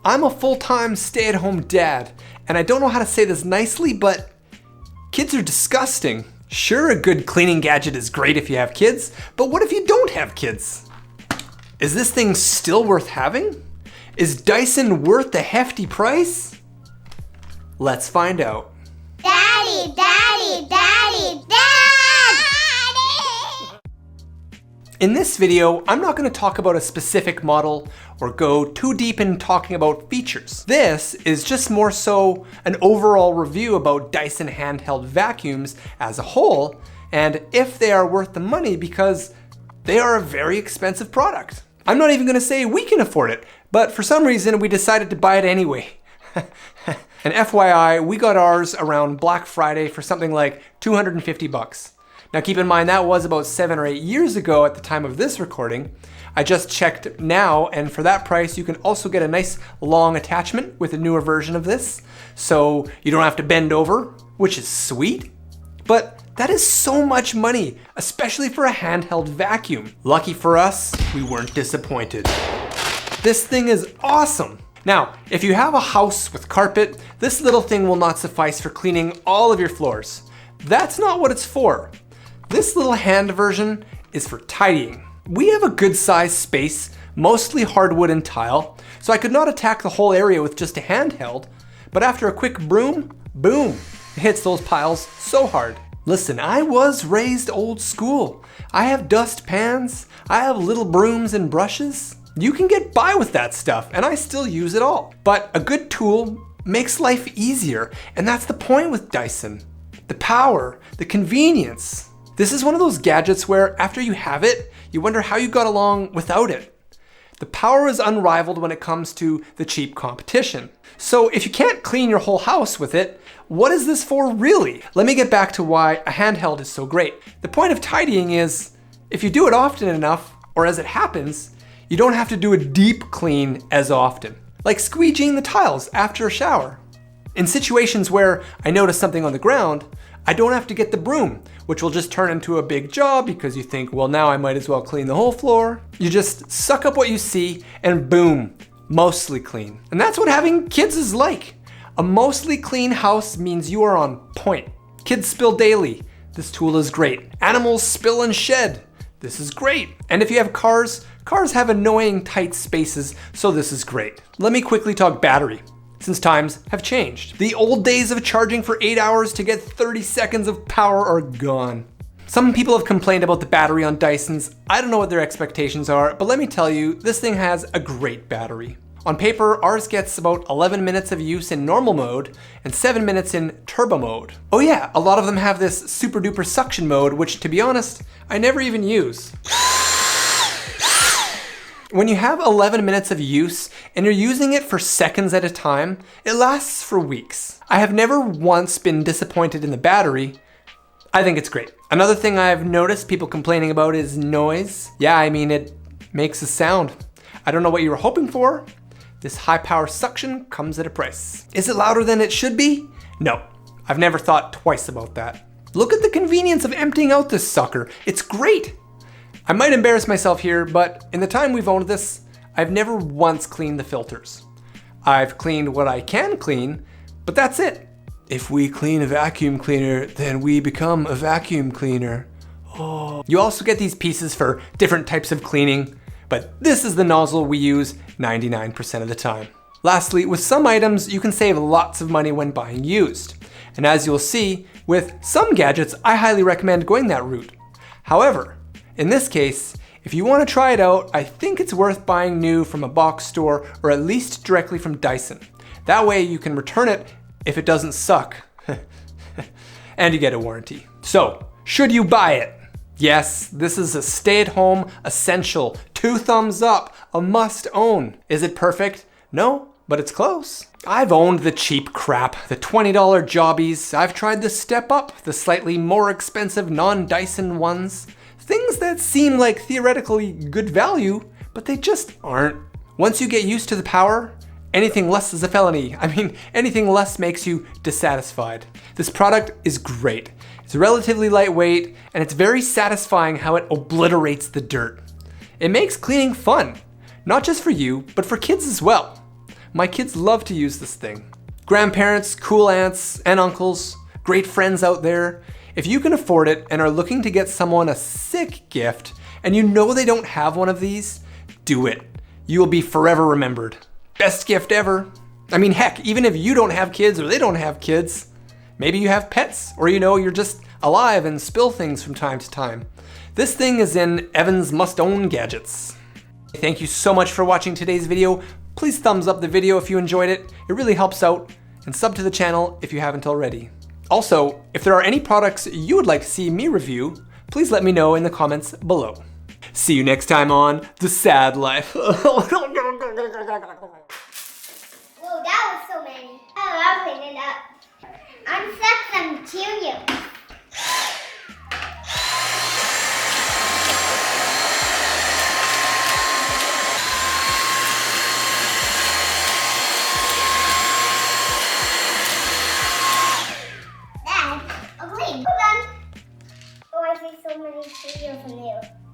I'm a full-time stay-at-home dad, and I don't know how to say this nicely, but kids are disgusting. Sure, a good cleaning gadget is great if you have kids, but what if you don't have kids? Is this thing still worth having? Is Dyson worth the hefty price? Let's find out. Daddy, Daddy, Daddy, Daddy! In this video, I'm not going to talk about a specific model or go too deep in talking about features. This is just more so an overall review about Dyson handheld vacuums as a whole, and if they are worth the money because they are a very expensive product. I'm not even going to say we can afford it, but for some reason we decided to buy it anyway. And FYI, we got ours around Black Friday for something like 250 bucks. Now keep in mind that was about 7 or 8 years ago at the time of this recording. I just checked now, and for that price you can also get a nice long attachment with a newer version of this, so you don't have to bend over, which is sweet. But that is so much money, especially for a handheld vacuum. Lucky for us, we weren't disappointed. This thing is awesome. Now, if you have a house with carpet, this little thing will not suffice for cleaning all of your floors. That's not what it's for. This little hand version is for tidying. We have a good sized space, mostly hardwood and tile, so I could not attack the whole area with just a handheld, but after a quick broom, boom, it hits those piles so hard. Listen, I was raised old school. I have dust pans, I have little brooms and brushes. You can get by with that stuff, and I still use it all. But a good tool makes life easier, and that's the point with Dyson. The power, the convenience. This is one of those gadgets where after you have it, you wonder how you got along without it. The power is unrivaled when it comes to the cheap competition. So if you can't clean your whole house with it, what is this for really? Let me get back to why a handheld is so great. The point of tidying is, if you do it often enough, or as it happens, you don't have to do a deep clean as often, like squeegeeing the tiles after a shower. In situations where I notice something on the ground, I don't have to get the broom, which will just turn into a big job because you think, well, now I might as well clean the whole floor. You just suck up what you see and boom, mostly clean. And that's what having kids is like. A mostly clean house means you are on point. Kids spill daily. This tool is great. Animals spill and shed. This is great. And if you have cars have annoying tight spaces, so this is great. Let me quickly talk battery, since times have changed. The old days of charging for 8 hours to get 30 seconds of power are gone. Some people have complained about the battery on Dysons. I don't know what their expectations are, but let me tell you, this thing has a great battery. On paper, ours gets about 11 minutes of use in normal mode and 7 minutes in turbo mode. Oh yeah, a lot of them have this super duper suction mode, which to be honest, I never even use. When you have 11 minutes of use and you're using it for seconds at a time, it lasts for weeks. I have never once been disappointed in the battery. I think it's great. Another thing I've noticed people complaining about is noise. Yeah, I mean, it makes a sound. I don't know what you were hoping for. This high power suction comes at a price. Is it louder than it should be? No, I've never thought twice about that. Look at the convenience of emptying out this sucker. It's great. I might embarrass myself here, but in the time we've owned this, I've never once cleaned the filters. I've cleaned what I can clean, but that's it. If we clean a vacuum cleaner, then we become a vacuum cleaner. Oh. You also get these pieces for different types of cleaning, but this is the nozzle we use 99% of the time. Lastly, with some items, you can save lots of money when buying used. And as you'll see, with some gadgets, I highly recommend going that route. However, in this case, if you want to try it out, I think it's worth buying new from a box store or at least directly from Dyson. That way you can return it if it doesn't suck. And you get a warranty. So, should you buy it? Yes, this is a stay-at-home essential. 2 thumbs up, a must own. Is it perfect? No, but it's close. I've owned the cheap crap, the $20 jobbies. I've tried the step up, the slightly more expensive non-Dyson ones. Things that seem like theoretically good value, but they just aren't. Once you get used to the power, anything less is a felony. I mean, anything less makes you dissatisfied. This product is great. It's relatively lightweight, and it's very satisfying how it obliterates the dirt. It makes cleaning fun, not just for you, but for kids as well. My kids love to use this thing. Grandparents, cool aunts and uncles, great friends out there. If you can afford it and are looking to get someone a sick gift and you know they don't have one of these, do it. You will be forever remembered. Best gift ever. I mean, heck, even if you don't have kids or they don't have kids, maybe you have pets or you're just alive and spill things from time to time. This thing is in Evan's must-own gadgets. Thank you so much for watching today's video. Please thumbs up the video if you enjoyed it. It really helps out. And sub to the channel if you haven't already. Also, if there are any products you would like to see me review, please let me know in the comments below. See you next time on The Sad Life. Whoa, that was so many. I'll clean it up. Unsuck some Cheerios. Dad, I'll clean. Hold on. Oh, I see so many Cheerios in there.